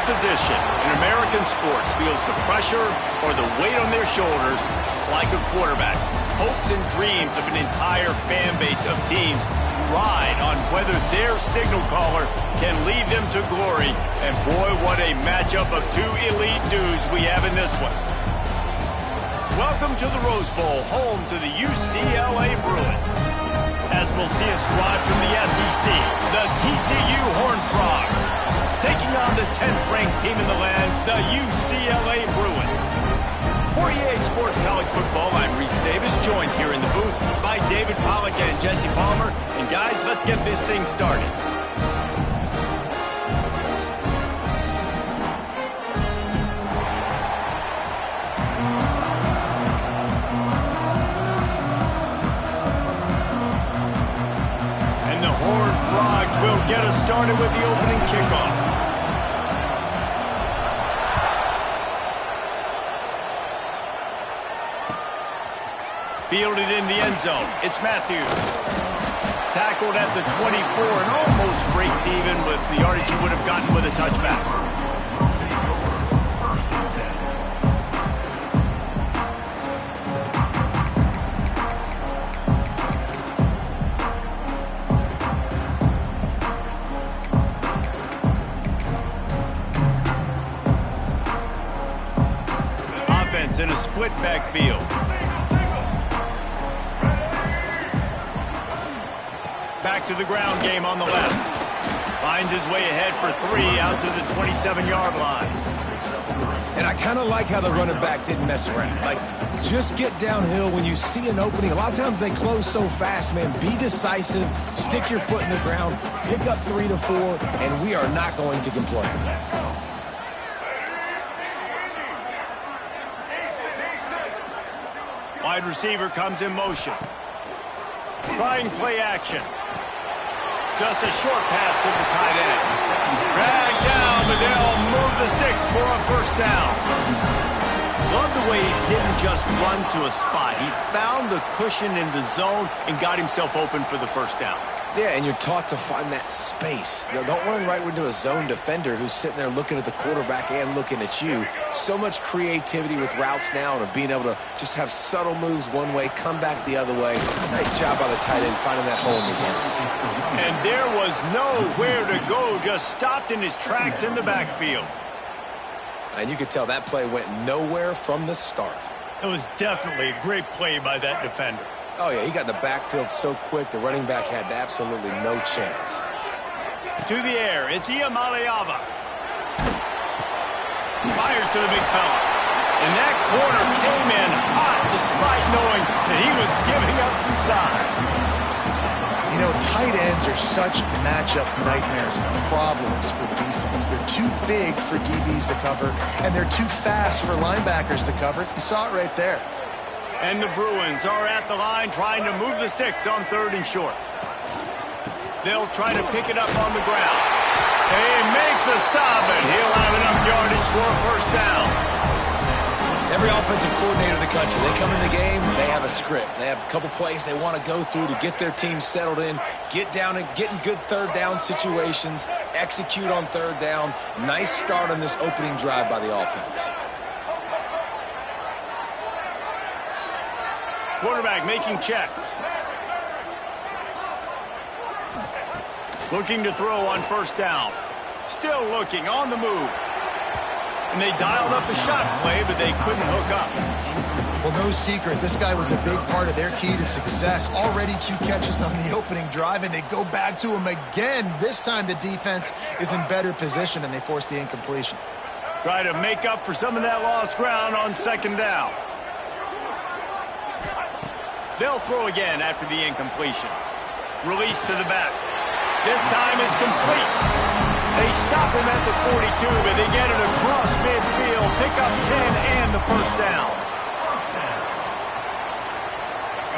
position in American sports feels the pressure or the weight on their shoulders like a quarterback. Hopes and dreams of an entire fan base of teams ride on whether their signal caller can lead them to glory. And boy, what a matchup of two elite dudes we have in this one. Welcome to the Rose Bowl, home to the UCLA Bruins. As we'll see a squad from the SEC, the TCU Horned Frogs, taking on the 10th-ranked team in the land, the UCLA Bruins. For EA Sports College Football, I'm Reese Davis, joined here in the booth by David Pollack and Jesse Palmer. And guys, let's get this thing started. Will get us started with the opening kickoff. Fielded in the end zone. It's Matthews. Tackled at the 24 and almost breaks even with the yardage he would have gotten with a touchback. In a split backfield. Back to the ground game on the left. Finds his way ahead for 3 out to the 27-yard line. And I kind of like how the running back didn't mess around. Like, just get downhill when you see an opening. A lot of times they close so fast, man. Be decisive, stick your foot in the ground, pick up 3 to 4, and we are not going to complain. Wide receiver comes in motion. Trying play action. Just a short pass to the tight end. Dragged down, but they'll move the sticks for a first down. Love the way he didn't just run to a spot. He found the cushion in the zone and got himself open for the first down. Yeah, and you're taught to find that space. You know, don't run right into a zone defender who's sitting there looking at the quarterback and looking at you. So much creativity with routes now and being able to just have subtle moves one way, come back the other way. Nice job by the tight end finding that hole in the zone. And there was nowhere to go, just stopped in his tracks in the backfield. And you could tell that play went nowhere from the start. It was definitely a great play by that defender. Oh, yeah, he got in the backfield so quick, the running back had absolutely no chance. To the air, it's Iamaleava. Fires to the big fella. And that corner came in hot despite knowing that he was giving up some size. You know, tight ends are such matchup nightmares and problems for the defense. They're too big for DBs to cover, and they're too fast for linebackers to cover. You saw it right there. And the Bruins are at the line trying to move the sticks on 3rd and short. They'll try to pick it up on the ground. They make the stop, and he'll have enough yardage for a first down. Every offensive coordinator in the country, they come in the game, they have a script. They have a couple plays they want to go through to get their team settled in, get down and get in good 3rd down situations, execute on 3rd down. Nice start on this opening drive by the offense. Quarterback making checks. Looking to throw on first down. Still looking on the move. And they dialed up a shot play, but they couldn't hook up. Well, no secret, this guy was a big part of their key to success. Already 2 catches on the opening drive, and they go back to him again. This time the defense is in better position, and they force the incompletion. Try to make up for some of that lost ground on 2nd down. They'll throw again after the incompletion. Release to the back. This time it's complete. They stop him at the 42, but they get it across midfield. Pick up 10 and the first down.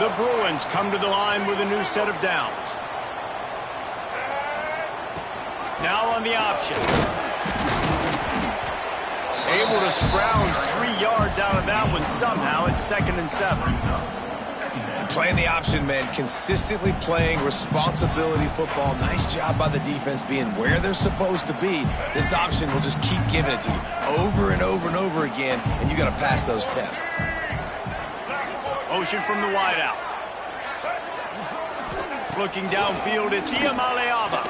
The Bruins come to the line with a new set of downs. Now on the option. Able to scrounge 3 yards out of that one somehow. It's 2nd and 7. Playing the option, man, consistently playing responsibility football. Nice job by the defense being where they're supposed to be. This option will just keep giving it to you over and over and over again, and you got to pass those tests. Motion from the wideout. Looking downfield, it's Iamaleava.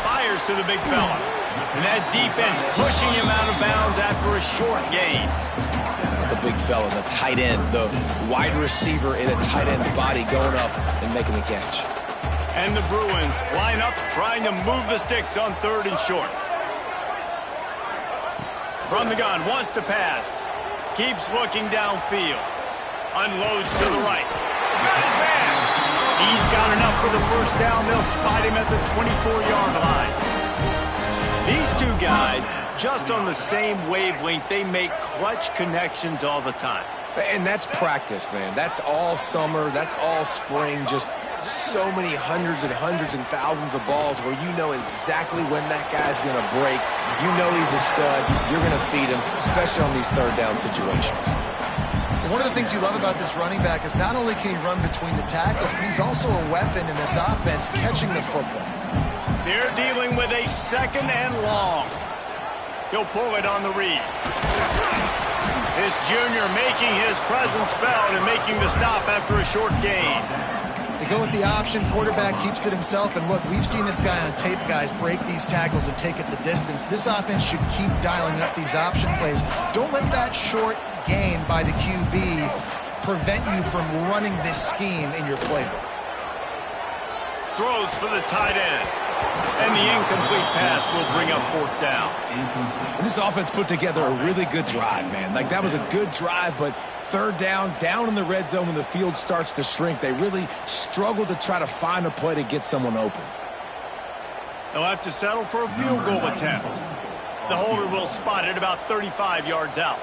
Fires to the big fella. And that defense pushing him out of bounds after a short gain. The big fella, the tight end, the wide receiver in a tight end's body going up and making the catch. And the Bruins line up trying to move the sticks on 3rd and short. From the gun, wants to pass. Keeps looking downfield. Unloads to the right. Got his man. He's got enough for the first down. They'll spot him at the 24-yard line. These two guys, just on the same wavelength, they make clutch connections all the time. And that's practice, man. That's all summer. That's all spring. Just so many hundreds and thousands of balls where you know exactly when that guy's going to break. You know he's a stud. You're going to feed him, especially on these 3rd down situations. One of the things you love about this running back is not only can he run between the tackles, but he's also a weapon in this offense catching the football. They're dealing with a 2nd and long. He'll pull it on the read. This junior making his presence felt and making the stop after a short gain. They go with the option. Quarterback keeps it himself. And look, we've seen this guy on tape, guys, break these tackles and take it the distance. This offense should keep dialing up these option plays. Don't let that short gain by the QB prevent you from running this scheme in your playbook. Throws for the tight end. And the incomplete pass will bring up 4th down. And this offense put together a really good drive, man. Like, that was a good drive, but 3rd down in the red zone when the field starts to shrink, they really struggle to try to find a play to get someone open. They'll have to settle for a field goal attempt. The holder will spot it about 35 yards out.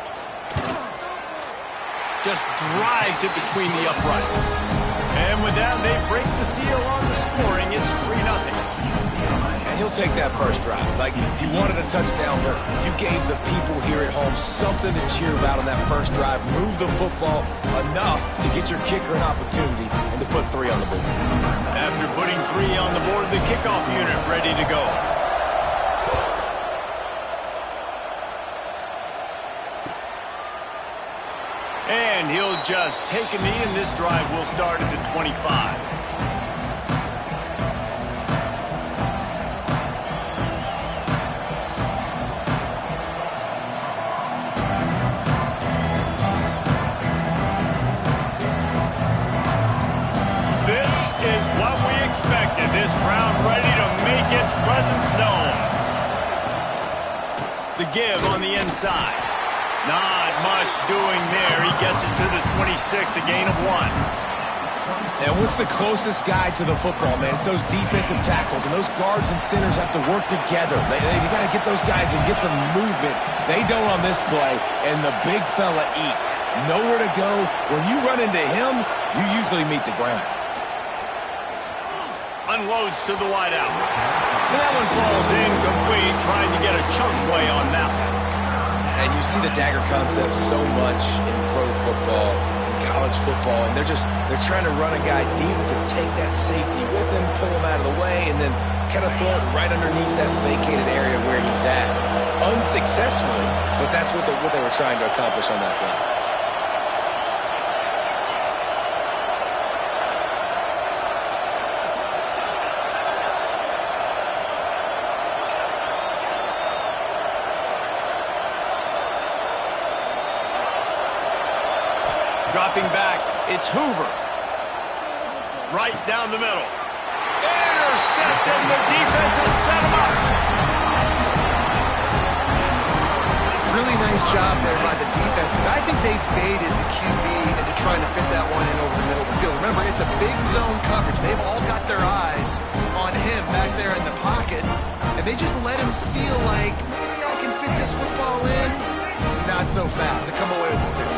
Just drives it between the uprights. And with that, they break the seal on the scoring. It's 3-0. He'll take that first drive. Like, he wanted a touchdown, but you gave the people here at home something to cheer about on that first drive. Move the football enough to get your kicker an opportunity and to put 3 on the board. After putting 3 on the board, the kickoff unit ready to go. And he'll just take a knee, and this drive will start at the 25. Expected. This crowd ready to make its presence known. The give on the inside. Not much doing there. He gets it to the 26, a gain of 1. And what's the closest guy to the football, man? It's those defensive tackles, and those guards and centers have to work together. They got to get those guys and get some movement. They don't on this play, and the big fella eats. Nowhere to go. When you run into him, you usually meet the ground. Unloads to the wideout. And that one falls incomplete, trying to get a chunk play on that one. And you see the dagger concept so much in pro football, in college football, and they're trying to run a guy deep to take that safety with him, pull him out of the way, and then kind of throw it right underneath that vacated area where he's at. Unsuccessfully, but that's what they were trying to accomplish on that play. Dropping back, it's Hoover. Right down the middle. Intercepted, the defense has set him up. Really nice job there by the defense, because I think they baited the QB into trying to fit that one in over the middle of the field. Remember, it's a big zone coverage. They've all got their eyes on him back there in the pocket, and they just let him feel like, maybe I can fit this football in. Not so fast. They come away with it there.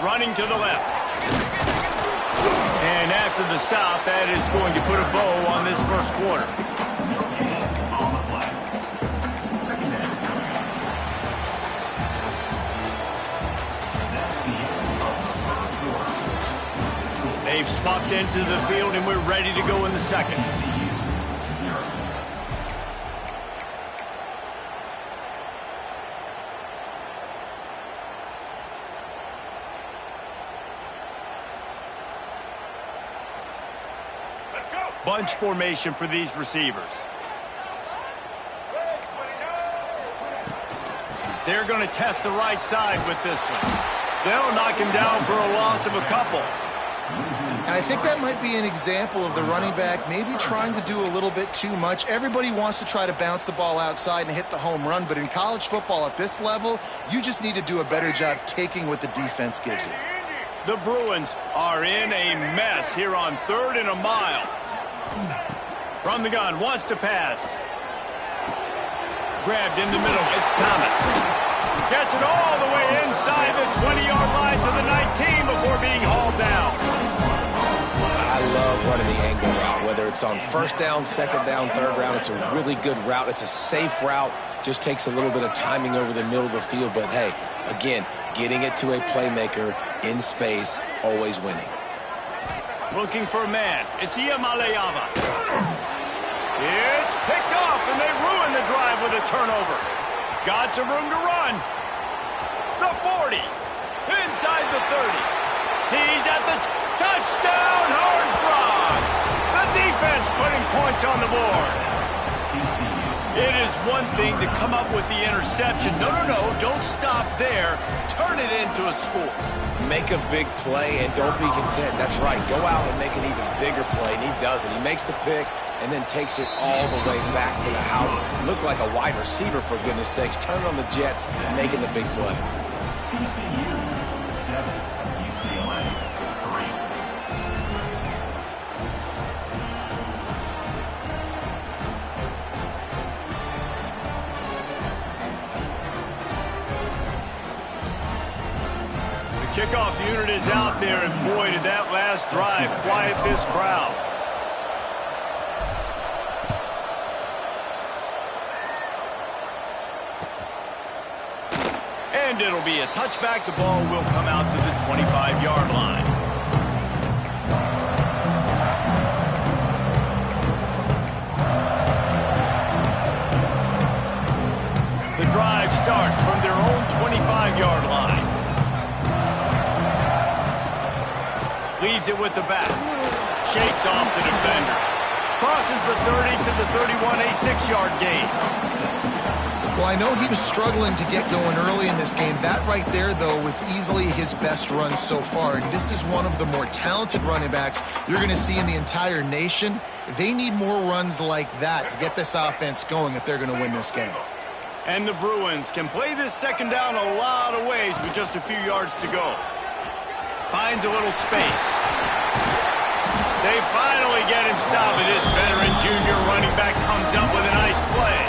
Running to the left. And after the stop, that is going to put a bow on this first quarter. They've swapped into the field, and we're ready to go in the second. Bunch formation for these receivers. They're going to test the right side with this one. They'll knock him down for a loss of a couple. And I think that might be an example of the running back maybe trying to do a little bit too much. Everybody wants to try to bounce the ball outside and hit the home run, but in college football at this level, you just need to do a better job taking what the defense gives you. The Bruins are in a mess here on 3rd and a mile. From the gun, wants to pass. Grabbed in the middle, it's Thomas. Gets it all the way inside the 20-yard line to the 19 before being hauled down. I love running the angle route, whether it's on 1st down, 2nd down, 3rd round. It's a really good route. It's a safe route. Just takes a little bit of timing over the middle of the field. But, hey, again, getting it to a playmaker in space, always winning. Looking for a man. It's Iamaleava. It's picked off, and they ruin the drive with a turnover. Got some room to run. The 40. Inside the 30. He's at the touchdown, Horned Frogs. The defense putting points on the board. It is one thing to come up with the interception. No, don't stop there. Turn it into a score. Make a big play and don't be content. That's right. Go out and make an even bigger play, and he does it. He makes the pick and then takes it all the way back to the house. Looked like a wide receiver, for goodness sakes. Turn on the Jets, making the big play. Kickoff unit is out there, and boy, did that last drive quiet this crowd. And it'll be a touchback. The ball will come out to the 25-yard line. The drive starts from their own 25-yard line. Leaves it with the back. Shakes off the defender. Crosses the 30 to the 31, a 6-yard gain. Well, I know he was struggling to get going early in this game. That right there, though, was easily his best run so far. And this is one of the more talented running backs you're going to see in the entire nation. They need more runs like that to get this offense going if they're going to win this game. And the Bruins can play this second down a lot of ways with just a few yards to go. Finds a little space. They finally get him stopped. This veteran junior running back comes up with a nice play.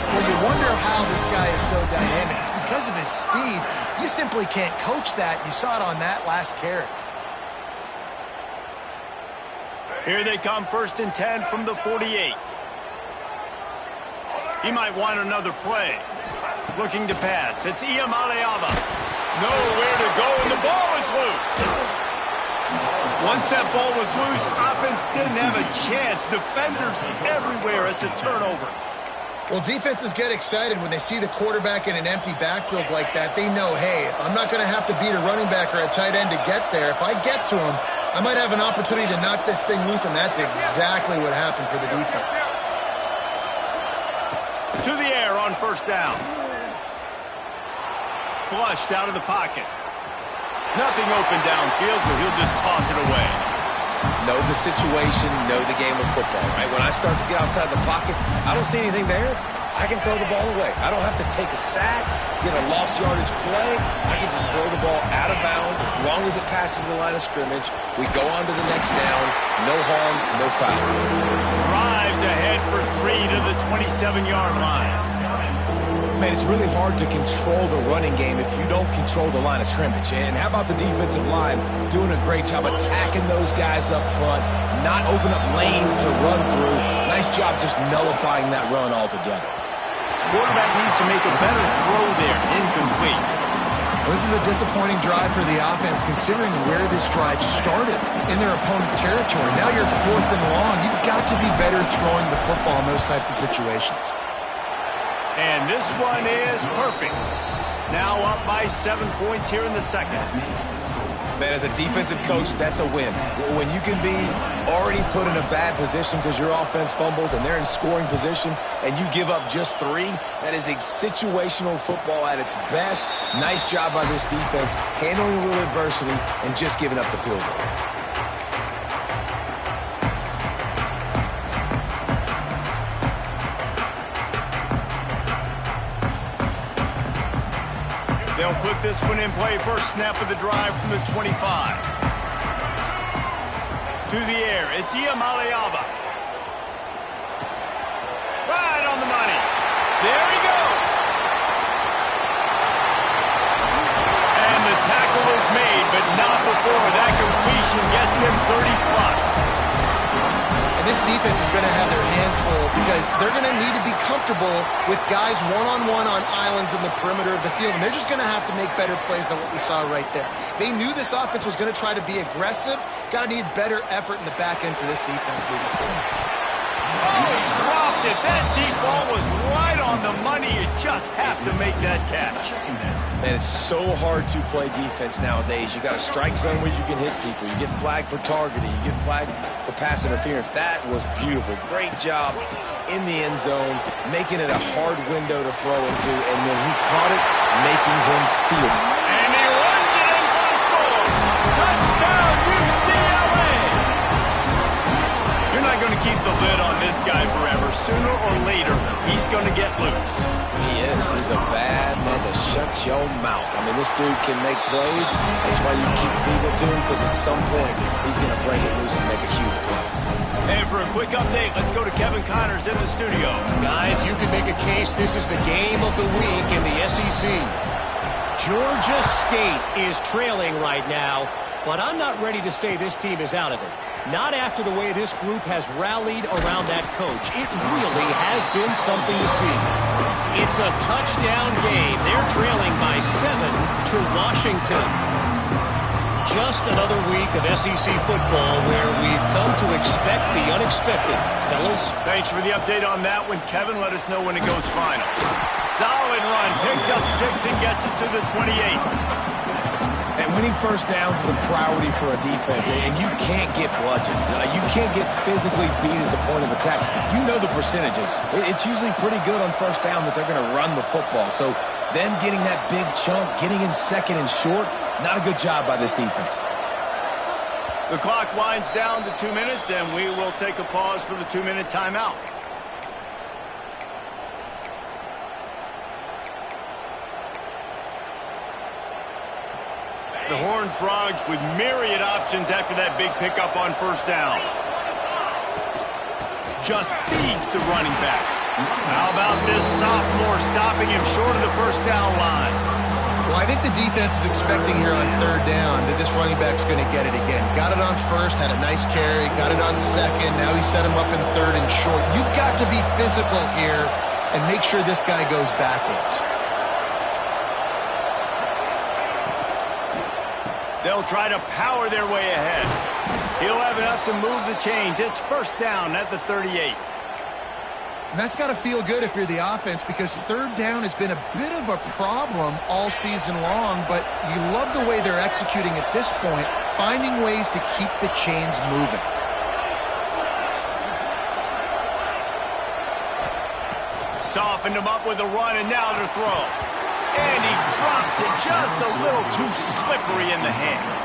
Well, you wonder how this guy is so dynamic. It's because of his speed. You simply can't coach that. You saw it on that last carry. Here they come, 1st and 10 from the 48. He might want another play. Looking to pass. It's Iamaleava. Nowhere to go, and the ball is loose. Once that ball was loose, offense didn't have a chance. Defenders everywhere. It's a turnover. Well, defenses get excited when they see the quarterback in an empty backfield like that. They know, hey, if I'm not going to have to beat a running back or a tight end to get there, if I get to him, I might have an opportunity to knock this thing loose, and that's exactly what happened for the defense. To the air on 1st down. Flushed out of the pocket. Nothing open downfield, so he'll just toss it away. Know the situation, know the game of football, right? When I start to get outside the pocket, I don't see anything there. I can throw the ball away. I don't have to take a sack, get a lost yardage play. I can just throw the ball out of bounds as long as it passes the line of scrimmage. We go on to the next down. No harm, no foul. Drives ahead for 3 to the 27-yard line. Man, it's really hard to control the running game if you don't control the line of scrimmage. And how about the defensive line doing a great job attacking those guys up front, not open up lanes to run through. Nice job just nullifying that run altogether. Quarterback needs to make a better throw there. Incomplete. This is a disappointing drive for the offense, considering where this drive started in their opponent territory. Now you're 4th and long. You've got to be better throwing the football in those types of situations. And this one is perfect. Now up by 7 points here in the second. Man, as a defensive coach, that's a win. When you can be already put in a bad position because your offense fumbles and they're in scoring position and you give up just 3, that is a situational football at its best. Nice job by this defense, handling a little adversity and just giving up the field goal. They'll put this one in play. First snap of the drive from the 25. To the air, it's Iamaleava. Right on the money. There he goes. And the tackle is made, but not before that completion gets him 30+. And this defense is going to have their hands full because they're going to need to be comfortable with guys one-on-one on islands in the perimeter of the field. And they're just going to have to make better plays than what we saw right there. They knew this offense was going to try to be aggressive. Got to need better effort in the back end for this defense moving forward. Oh, he dropped it. That deep ball was right on the money. You just have to make that catch. Man, it's so hard to play defense nowadays. You got a strike zone where you can hit people. You get flagged for targeting. You get flagged for pass interference. That was beautiful. Great job in the end zone, making it a hard window to throw into. And when he caught it, making him feel it. And he runs it in for the score. Touchdown, UCLA. You're not going to keep the lid on this guy forever. Sooner or later, he's going to get loose. He is. He's a bad man to shut your mouth. I mean, this dude can make plays. That's why you keep feeding it to him, because at some point, he's going to break it loose and make a huge play. And for a quick update, let's go to Kevin Connors in the studio. Guys, you can make a case this is the game of the week in the SEC. Georgia State is trailing right now, but I'm not ready to say this team is out of it. Not after the way this group has rallied around that coach. It really has been something to see. It's a touchdown game. They're trailing by 7 to Washington. Just another week of SEC football where we've come to expect the unexpected. Fellas? Thanks for the update on that one, Kevin. Let us know when it goes final. Solid run. Picks up 6 and gets it to the 28. And winning first downs is a priority for a defense, and you can't get bludgeoned. You can't get physically beat at the point of attack. You know the percentages. It's usually pretty good on first down that they're going to run the football. So them getting that big chunk, getting in second and short, not a good job by this defense. The clock winds down to 2 minutes, and we will take a pause for the 2-minute timeout. The Horned Frogs with myriad options after that big pickup on first down. Just feeds the running back. How about this sophomore stopping him short of the first down line? Well, I think the defense is expecting here on third down that this running back's going to get it again. Got it on first, had a nice carry, got it on second. Now he set him up in third and short. You've got to be physical here and make sure this guy goes backwards. They'll try to power their way ahead. He'll have enough to move the chains. It's first down at the 38. And that's got to feel good if you're the offense, because third down has been a bit of a problem all season long, but you love the way they're executing at this point, finding ways to keep the chains moving. Softened him up with a run, and now to throw. And he drops it just a little too slippery in the hands.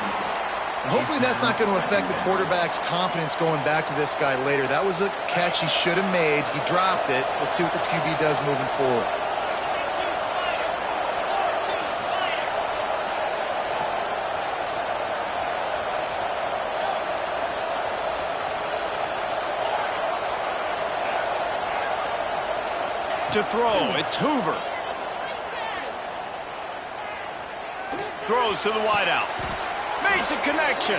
Hopefully that's not going to affect the quarterback's confidence going back to this guy later. That was a catch he should have made. He dropped it. Let's see what the QB does moving forward. To throw, it's Hoover. Throws to the wideout. Makes a connection.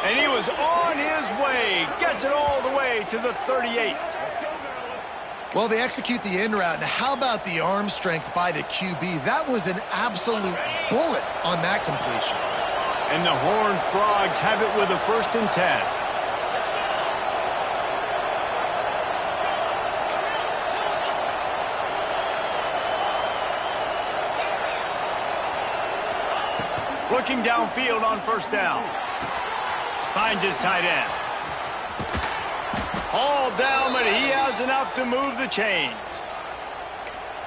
And he was on his way. Gets it all the way to the 38. Well, they execute the in route. Now, how about the arm strength by the QB? That was an absolute bullet on that completion. And the Horned Frogs have it with a 1st and 10. Looking downfield on 1st down. Finds his tight end. All down, but he has enough to move the chains.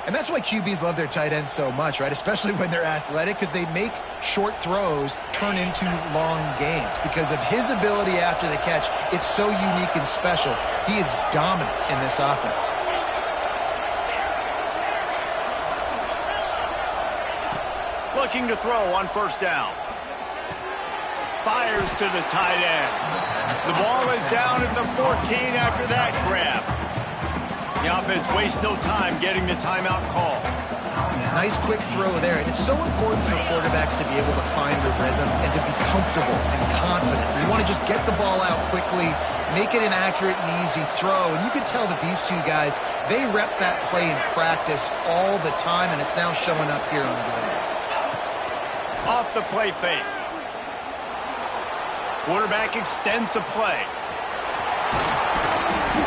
And that's why QBs love their tight ends so much, right? Especially when they're athletic, because they make short throws turn into long gains. Because of his ability after the catch, it's so unique and special. He is dominant in this offense. Looking to throw on 1st down. Fires to the tight end. The ball is down at the 14 after that grab. The offense wastes no time getting the timeout call. Nice quick throw there. And it's so important for quarterbacks to be able to find a rhythm and to be comfortable and confident. You want to just get the ball out quickly, make it an accurate and easy throw. And you can tell that these two guys, they rep that play in practice all the time, and it's now showing up here on game. Off the play fake. Quarterback extends the play.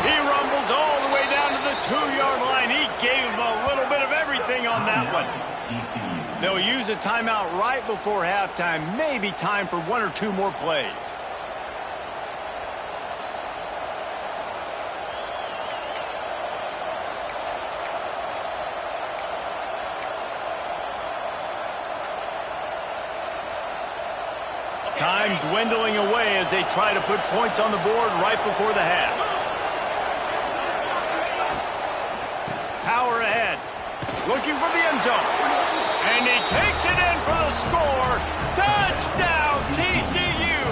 He rumbles all the way down to the 2-yard line. He gave him a little bit of everything on that one. They'll use a timeout right before halftime. Maybe time for 1 or 2 more plays. Time dwindling away as they try to put points on the board right before the half. Power ahead. Looking for the end zone. And he takes it in for the score. Touchdown, TCU!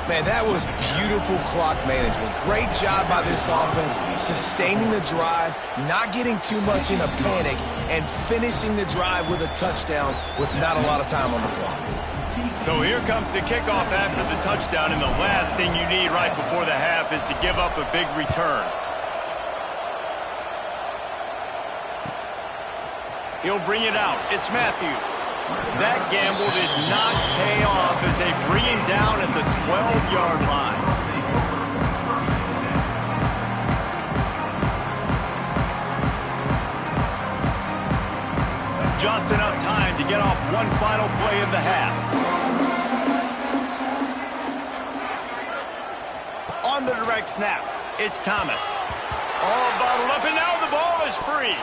Man, that was beautiful clock management. Great job by this offense, sustaining the drive, not getting too much in a panic, and finishing the drive with a touchdown with not a lot of time on the clock. So here comes the kickoff after the touchdown, and the last thing you need right before the half is to give up a big return. He'll bring it out. It's Matthews. That gamble did not pay off as they bring him down at the 12-yard line. Just enough time to get off one final play of the half. On the direct snap, it's Thomas. All bottled up, and now the ball is free.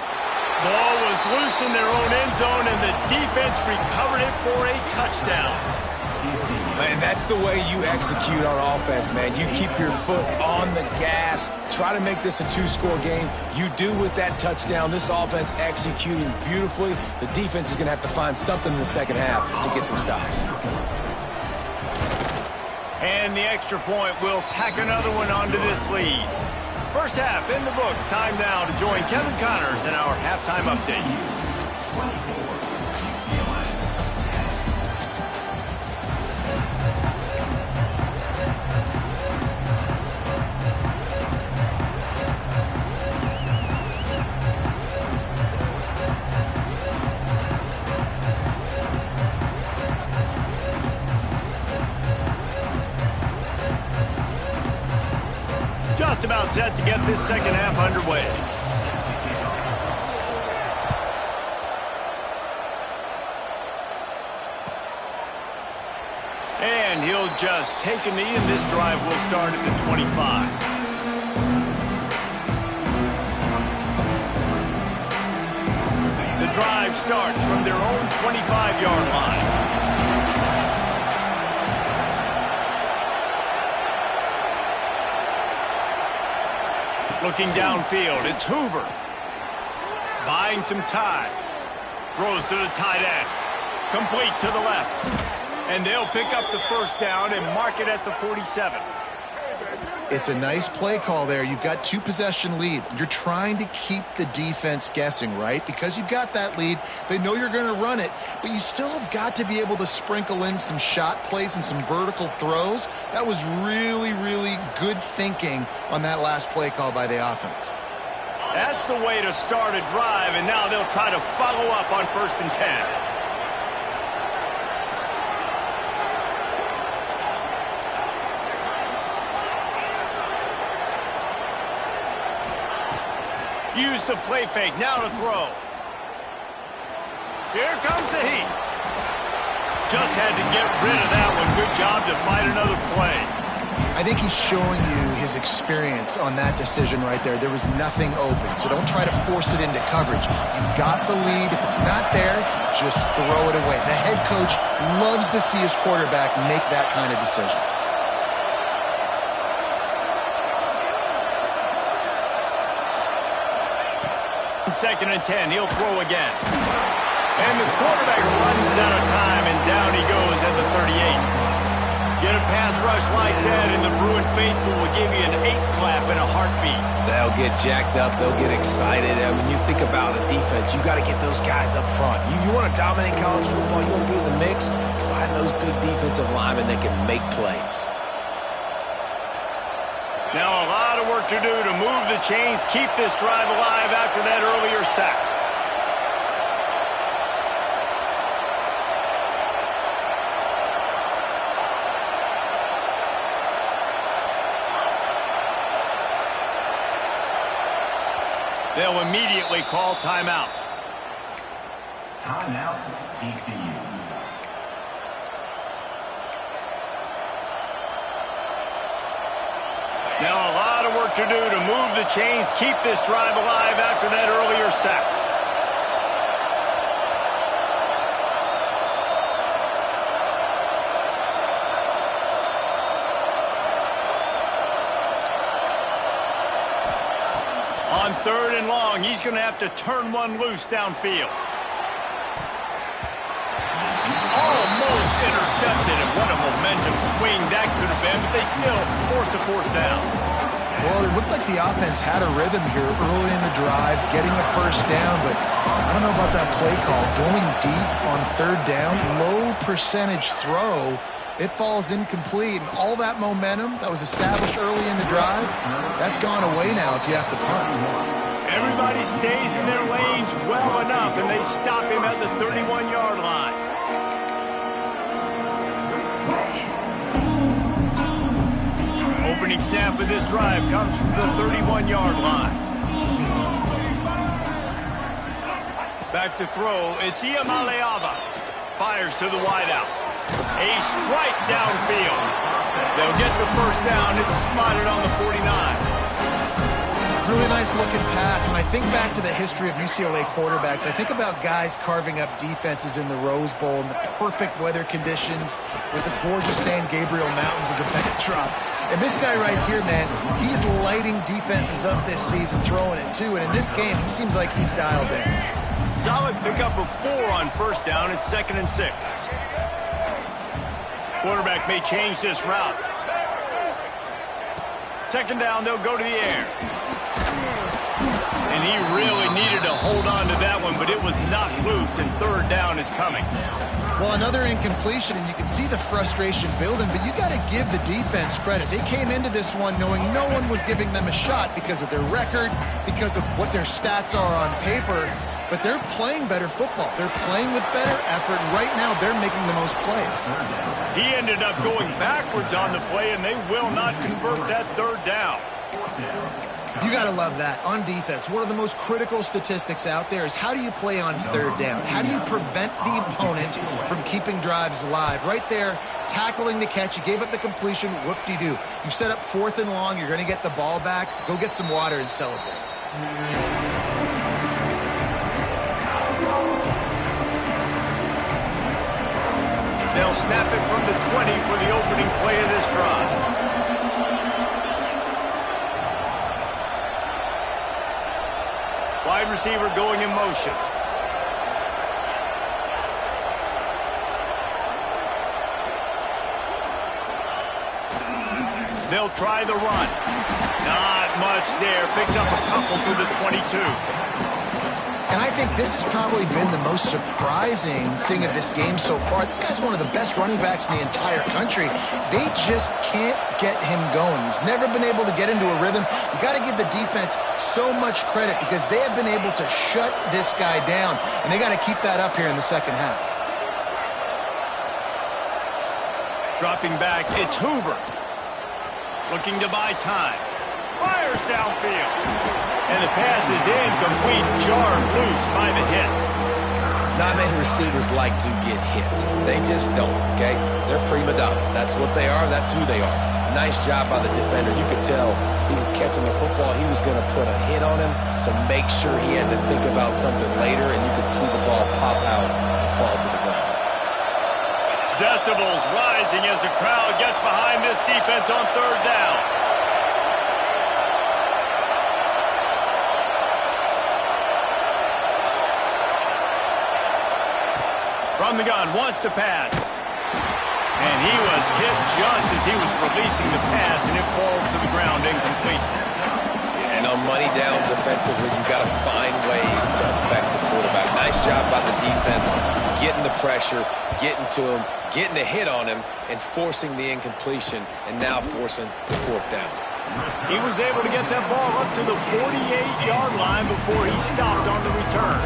Ball was loose in their own end zone, and the defense recovered it for a touchdown. Man, that's the way you execute on offense, man. You keep your foot on the gas, try to make this a 2-score game. You do with that touchdown. This offense executing beautifully. The defense is going to have to find something in the second half to get some stops. And the extra point will tack another one onto this lead. First half in the books. Time now to join Kevin Connors in our halftime update. Just about set to get this second half underway. And he'll just take a knee, and this drive will start at the 25. The drive starts from their own 25-yard line. Looking downfield, it's Hoover. Buying some time. Throws to the tight end. Complete to the left. And they'll pick up the first down and mark it at the 47. It's a nice play call there. You've got 2-possession lead. You're trying to keep the defense guessing, right? Because you've got that lead. They know you're going to run it, but you still have got to be able to sprinkle in some shot plays and some vertical throws. That was really, really good thinking on that last play call by the offense. That's the way to start a drive, and now they'll try to follow up on 1st and 10. Use the play fake, now to throw. Here comes the heat. Just had to get rid of that one. Good job to fight another play. I think he's showing you his experience on that decision right there. There was nothing open, so don't try to force it into coverage. You've got the lead. If it's not there, just throw it away. The head coach loves to see his quarterback make that kind of decision. 2nd and 10. He'll throw again. And the quarterback runs out of time, and down he goes at the 38. Get a pass rush like that, and the Bruin faithful will give you an 8-clap in a heartbeat. They'll get jacked up. They'll get excited. I mean, you think about a defense, you got to get those guys up front. You want to dominate college football, you want to be in the mix, find those big defensive linemen that can make plays. Now a lot of work to do to move the chains, keep this drive alive after that earlier sack. They'll immediately call timeout. Timeout, TCU. Now a lot of work to do to move the chains, keep this drive alive after that earlier sack. On 3rd and long, he's going to have to turn one loose downfield. Almost intercepted, and what a momentum swing that could have been, but they still force a 4th down. Well, it looked like the offense had a rhythm here early in the drive, getting a 1st down, but I don't know about that play call. Going deep on 3rd down, low percentage throw, it falls incomplete, and all that momentum that was established early in the drive, that's gone away now if you have to punt. Everybody stays in their lanes well enough, and they stop him at the 31-yard line. Opening snap of this drive comes from the 31-yard line. Back to throw, it's Iamaleava. Fires to the wideout. A strike downfield. They'll get the 1st down. It's spotted on the 49. Really nice looking pass. When I think back to the history of UCLA quarterbacks, I think about guys carving up defenses in the Rose Bowl in the perfect weather conditions with the gorgeous San Gabriel Mountains as a backdrop. And this guy right here, man, he's lighting defenses up this season, throwing it too. And in this game, he seems like he's dialed in. Solid pickup of 4 on 1st down. It's 2nd and 6. Quarterback may change this route. 2nd down, they'll go to the air. And he really needed to hold on to that one, but it was knocked loose, and 3rd down is coming. Well, another incompletion, and you can see the frustration building, but you got to give the defense credit. They came into this one knowing no one was giving them a shot because of their record, because of what their stats are on paper, but they're playing better football. They're playing with better effort, and right now they're making the most plays. He ended up going backwards on the play, and they will not convert that 3rd down. You got to love that. On defense, one of the most critical statistics out there is how do you play on 3rd down? How do you prevent the opponent from keeping drives alive? Right there, tackling the catch. You gave up the completion. Whoop-de-doo. You set up 4th and long. You're going to get the ball back. Go get some water and celebrate. They'll snap it from the 20 for the opening play of this drive. Wide receiver going in motion. They'll try the run. Not much there. Picks up a couple through the 22. And I think this has probably been the most surprising thing of this game so far. This guy's one of the best running backs in the entire country. They just can't get him going. He's never been able to get into a rhythm. You got to give the defense so much credit because they have been able to shut this guy down, and they got to keep that up here in the second half. Dropping back, it's Hoover. Looking to buy time. Fires downfield. And the pass is incomplete, jarred loose by the hit. Not many receivers like to get hit. They just don't, okay? They're prima donnas. That's what they are. That's who they are. Nice job by the defender. You could tell he was catching the football. He was going to put a hit on him to make sure he had to think about something later, and you could see the ball pop out and fall to the ground. Decibels rising as the crowd gets behind this defense on third down. From the gun, wants to pass. And he was hit just as he was releasing the pass, and it falls to the ground incomplete. And on money down defensively, you've got to find ways to affect the quarterback. Nice job by the defense, getting the pressure, getting to him, getting a hit on him, and forcing the incompletion, and now forcing the fourth down. He was able to get that ball up to the 48-yard line before he stopped on the return.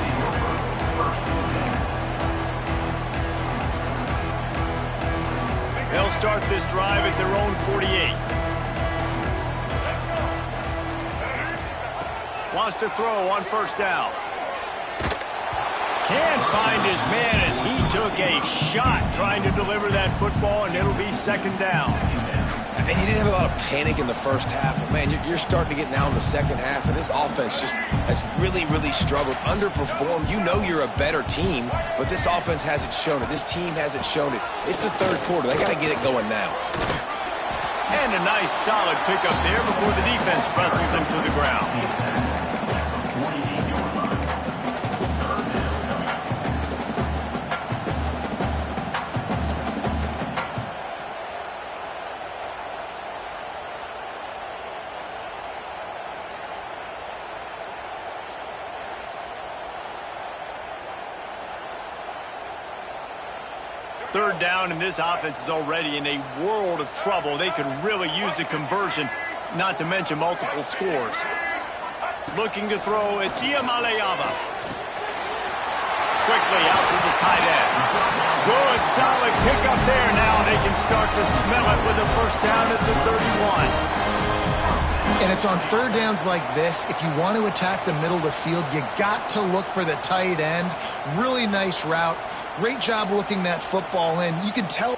They'll start this drive at their own 48. Wants to throw on first down. Can't find his man as he took a shot trying to deliver that football, and it'll be second down. And you didn't have a lot of panic in the first half, but man, you're starting to get now in the second half, and this offense just has really, really struggled, underperformed. You know you're a better team, but this offense hasn't shown it. This team hasn't shown it. It's the third quarter. They got to get it going now. And a nice, solid pickup there before the defense wrestles him to the ground. Third down, and this offense is already in a world of trouble. They could really use a conversion, not to mention multiple scores. Looking to throw, it's Iamaleava. Quickly out to the tight end. Good, solid pickup there. Now they can start to smell it with a first down at the 31. And it's on third downs like this, if you want to attack the middle of the field, you got to look for the tight end. Really nice route. Great job looking that football in. You can tell.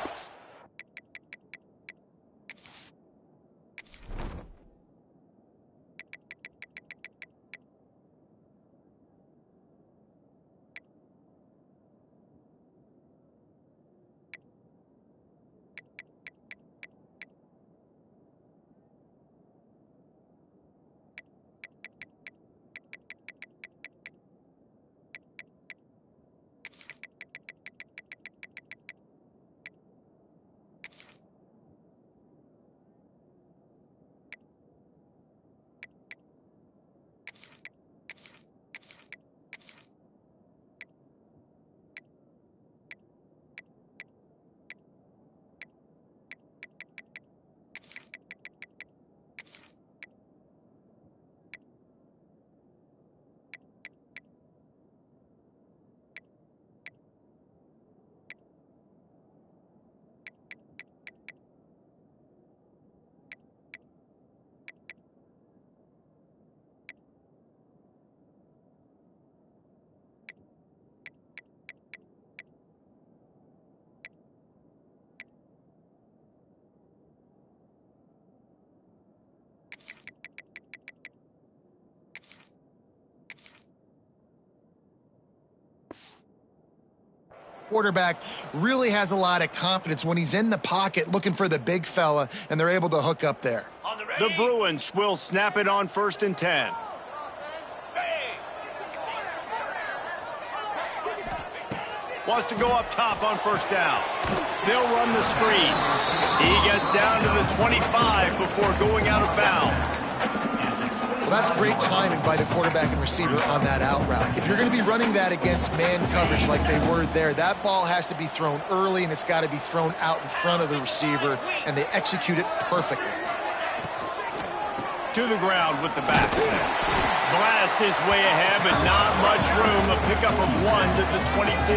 Quarterback really has a lot of confidence when he's in the pocket looking for the big fella, and they're able to hook up there. The Bruins will snap it on 1st and 10. Wants to go up top on first down. They'll run the screen. He gets down to the 25 before going out of bounds. Well, that's great timing by the quarterback and receiver on that out route. If you're going to be running that against man coverage like they were there, that ball has to be thrown early, and it's got to be thrown out in front of the receiver, and they execute it perfectly. To the ground with the back. Blast his way ahead, but not much room. A pickup of 1 to the 24.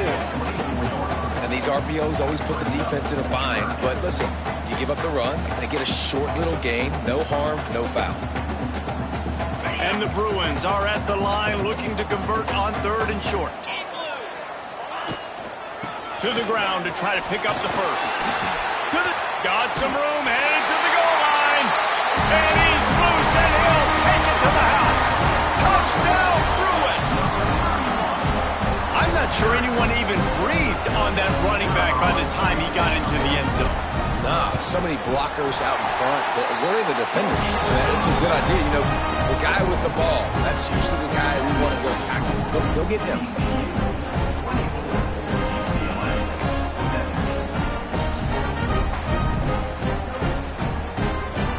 And these RPOs always put the defense in a bind. But listen, you give up the run, they get a short little gain. No harm, no foul. And the Bruins are at the line looking to convert on 3rd and short. To the ground to try to pick up the first. Got some room, headed to the goal line. And he's loose, and he'll take it to the house. Touchdown, Bruins. I'm not sure anyone even breathed on that running back by the time he got into the end zone. Nah, so many blockers out in front. Where are the defenders? Man, it's a good idea. You know, the guy with the ball, that's usually the guy we want to go tackle. Go get him.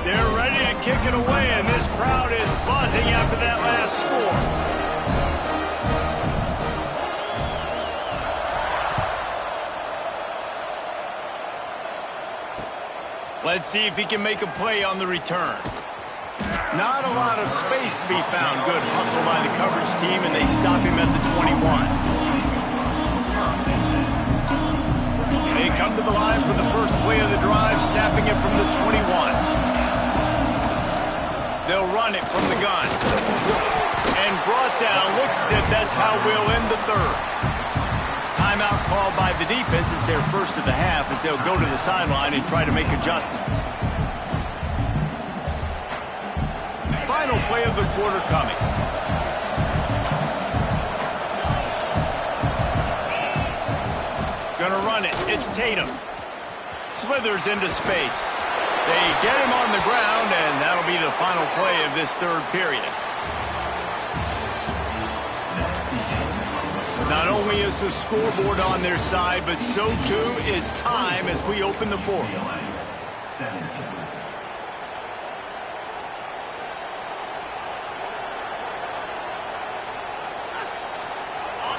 They're ready to kick it away, and this crowd is buzzing after that last score. Let's see if he can make a play on the return. Not a lot of space to be found. Good hustle by the coverage team, and they stop him at the 21. They come to the line for the first play of the drive, snapping it from the 21. They'll run it from the gun. And brought down. Looks as if that's how we'll end the 3rd. Timeout called by the defense. It's their first of the half as they'll go to the sideline and try to make adjustments. Final play of the quarter coming. Gonna run it. It's Tatum. Slithers into space. They get him on the ground, and that'll be the final play of this 3rd period. Not only is the scoreboard on their side, but so too is time as we open the 4th.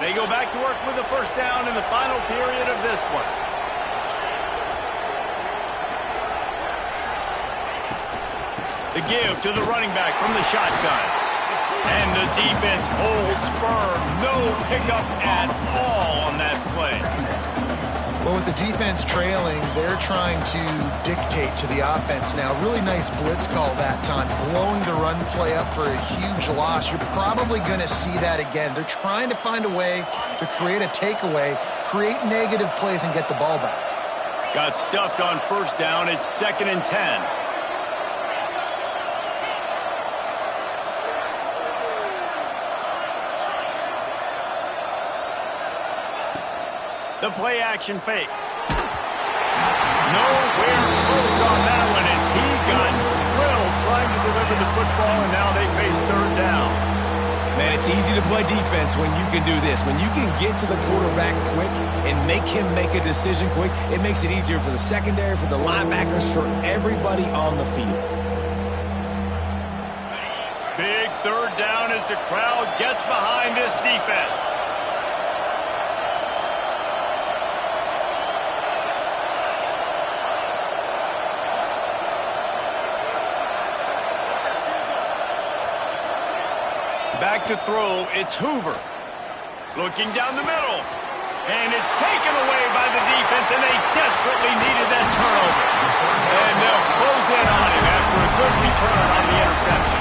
They go back to work with the first down in the final period of this one. The give to the running back from the shotgun. And the defense holds firm. No pickup at all on that play. Well, with the defense trailing, they're trying to dictate to the offense now. Really nice blitz call that time, blowing the run play up for a huge loss. You're probably going to see that again. They're trying to find a way to create a takeaway, create negative plays, and get the ball back. Got stuffed on first down. It's 2nd and 10. The play-action fake. Nowhere close on that one as he got drilled trying to deliver the football, and now they face 3rd down. Man, it's easy to play defense when you can do this. When you can get to the quarterback quick and make him make a decision quick, it makes it easier for the secondary, for the linebackers, for everybody on the field. Big 3rd down as the crowd gets behind this defense. Back to throw, it's Hoover. Looking down the middle. And it's taken away by the defense, and they desperately needed that turnover. And they'll close in on him after a good return on the interception.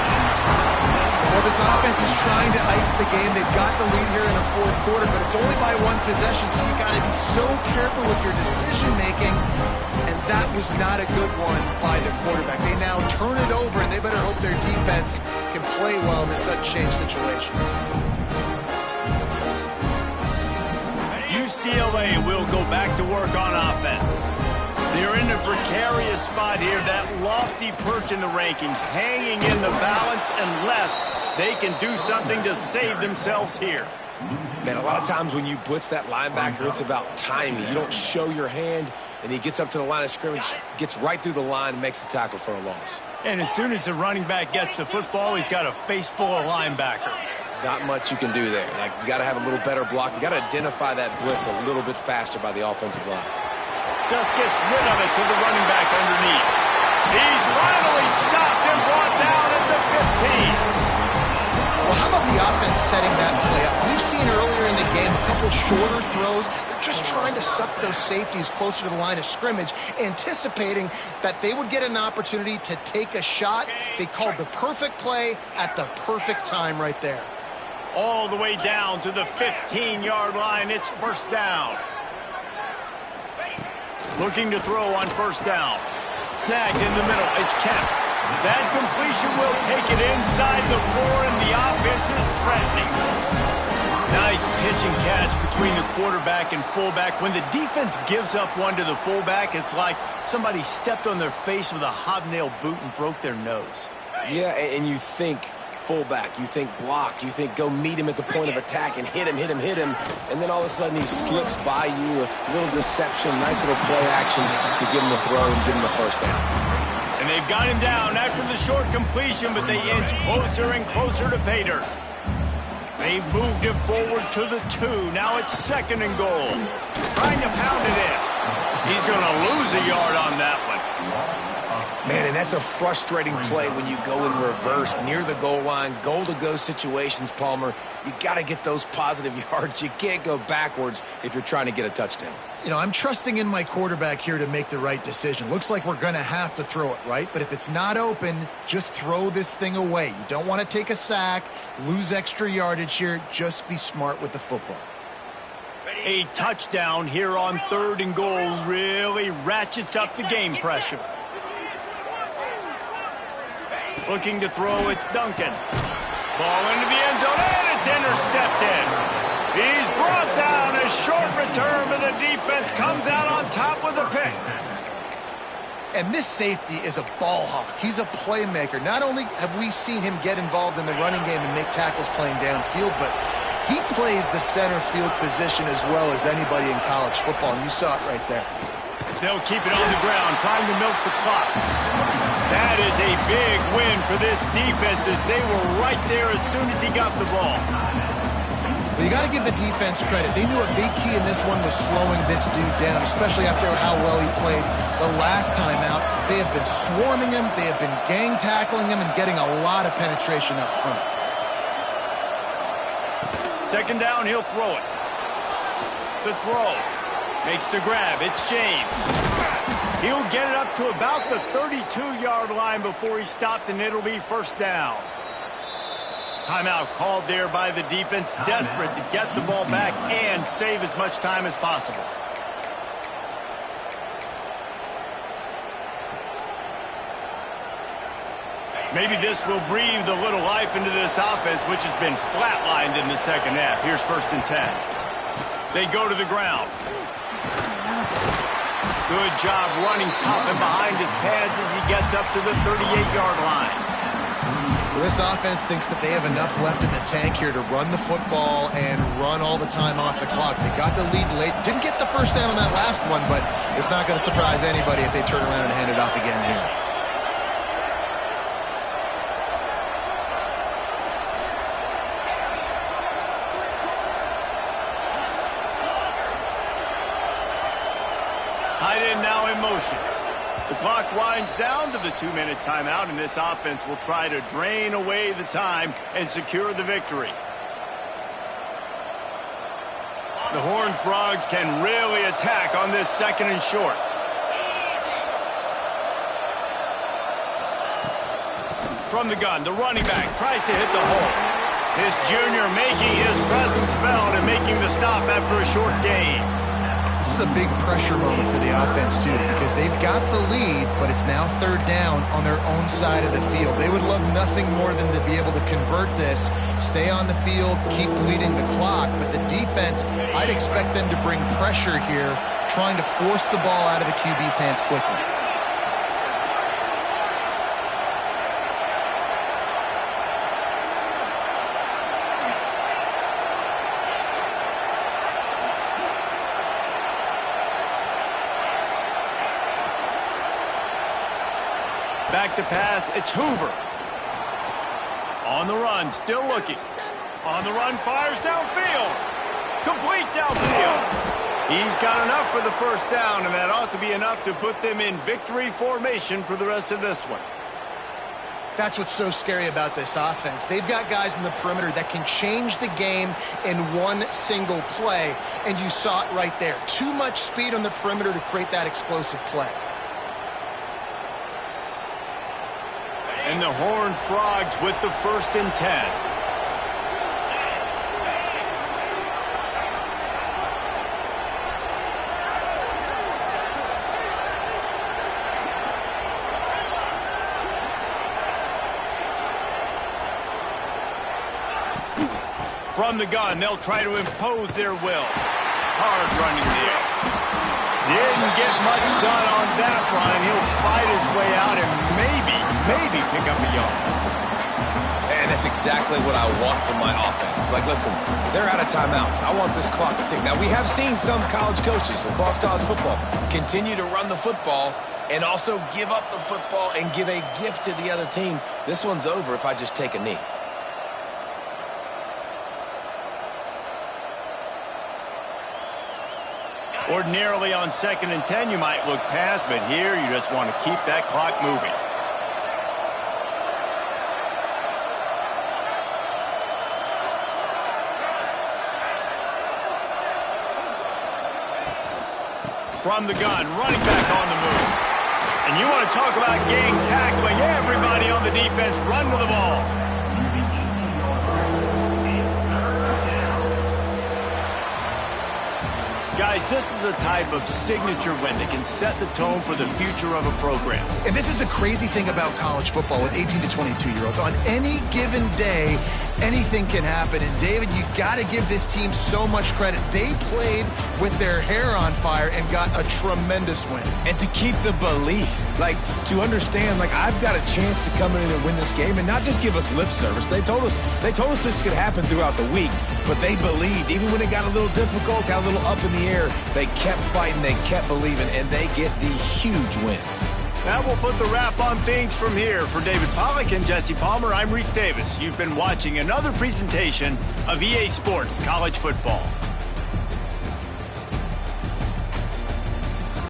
Well, this offense is trying to ice the game. They've got the lead here in the 4th quarter, but it's only by 1 possession, so you got to be so careful with your decision-making. And that was not a good one by the quarterback. They now turn it over, and they better hope their defense can play well in this sudden change situation. UCLA will go back to work on offense. They're in a precarious spot here, that lofty perch in the rankings, hanging in the balance unless they can do something to save themselves here. Man, a lot of times when you blitz that linebacker, it's about timing. You don't show your hand. and he gets up to the line of scrimmage, gets right through the line, and makes the tackle for a loss. And as soon as the running back gets the football, he's got a face full of linebacker. Not much you can do there. Like, you got to have a little better block. You got to identify that blitz a little bit faster by the offensive line. Just gets rid of it to the running back underneath. He's finally stopped and brought down at the 15. Well, how about the offense setting that play up? We've seen earlier in the game a couple shorter throws. They're just trying to suck those safeties closer to the line of scrimmage, anticipating that they would get an opportunity to take a shot. They called the perfect play at the perfect time right there. All the way down to the 15-yard line. It's first down. Looking to throw on first down. Snagged in the middle. It's Kemp. That completion will take it inside the 4, and the offense is threatening. Nice pitch and catch between the quarterback and fullback. When the defense gives up one to the fullback, it's like somebody stepped on their face with a hobnail boot and broke their nose. Yeah, and you think fullback, you think block, you think go meet him at the point of attack and hit him, and then all of a sudden he slips by you, a little deception, nice little play action to give him the throw and give him the first down. And they've got him down after the short completion, but they inch closer and closer to pay dirt. They've moved him forward to the 2. Now it's second and goal. Trying to pound it in. He's going to lose a yard on that one. Man, and that's a frustrating play when you go in reverse near the goal line, goal-to-go situations, Palmer. You got to get those positive yards. You can't go backwards if you're trying to get a touchdown. You know, I'm trusting in my quarterback here to make the right decision. Looks like we're going to have to throw it, right? But if it's not open, just throw this thing away. You don't want to take a sack, lose extra yardage here. Just be smart with the football. A touchdown here on third and goal really ratchets up the game pressure. Looking to throw, it's Duncan. Ball into the end zone, and it's intercepted. He's brought down. A short return, but the defense comes out on top with a pick. And this safety is a ball hawk. He's a playmaker. Not only have we seen him get involved in the running game and make tackles playing downfield, but he plays the center field position as well as anybody in college football, and you saw it right there. They'll keep it on the ground, trying to milk the clock. That is a big win for this defense as they were right there as soon as he got the ball. Well, you got to give the defense credit. They knew a big key in this one was slowing this dude down, especially after how well he played the last time out. They have been swarming him, they have been gang tackling him, and getting a lot of penetration up front. Second down, he'll throw it. The throw. Makes the grab. It's James. He'll get it up to about the 32-yard line before he stopped, and it'll be first down. Timeout called there by the defense, desperate to get the ball back and save as much time as possible. Maybe this will breathe a little life into this offense, which has been flatlined in the second half. Here's first and 10. They go to the ground. Good job running tough and behind his pads as he gets up to the 38-yard line. Well, this offense thinks that they have enough left in the tank here to run the football and run all the time off the clock. They got the lead late. Didn't get the first down on that last one, but it's not going to surprise anybody if they turn around and hand it off again here. Tight end now in motion. The clock winds down to the 2-minute timeout, and this offense will try to drain away the time and secure the victory. The Horned Frogs can really attack on this second and short. From the gun, the running back tries to hit the hole. This junior making his presence felt and making the stop after a short gain. This is a big pressure moment for the offense, too, because they've got the lead, but it's now third down on their own side of the field. They would love nothing more than to be able to convert this, stay on the field, keep bleeding the clock. But the defense, I'd expect them to bring pressure here, trying to force the ball out of the QB's hands quickly. Back to pass, it's Hoover. On the run, still looking. On the run, fires downfield. Complete downfield. He's got enough for the first down, and that ought to be enough to put them in victory formation for the rest of this one. That's what's so scary about this offense. They've got guys in the perimeter that can change the game in one single play, and you saw it right there. Too much speed on the perimeter to create that explosive play. And the Horned Frogs with the 1st and 10. From the gun, they'll try to impose their will. Hard running there. Didn't get much done on that run. He'll fight his way out and maybe pick up a yard. And that's exactly what I want from my offense. Like, listen, they're out of timeouts. I want this clock to tick. Now, we have seen some college coaches across college football continue to run the football and also give up the football and give a gift to the other team. This one's over if I just take a knee. Ordinarily on 2nd and 10, you might look past, but here you just want to keep that clock moving. From the gun, running back on the move. And you want to talk about gang tackling. Everybody on the defense run to the ball. Guys, this is a type of signature win that can set the tone for the future of a program. And this is the crazy thing about college football with 18 to 22-year-olds. On any given day, anything can happen. And, David, you got to give this team so much credit. They played with their hair on fire and got a tremendous win. And to keep the belief, like, to understand, like, I've got a chance to come in and win this game and not just give us lip service. They told us this could happen throughout the week, but they believed. Even when it got a little difficult, got a little up in the air, they kept fighting, they kept believing, and they get the huge win. That will put the wrap on things from here. For David Pollack and Jesse Palmer, I'm Reese Davis. You've been watching another presentation of EA Sports College Football.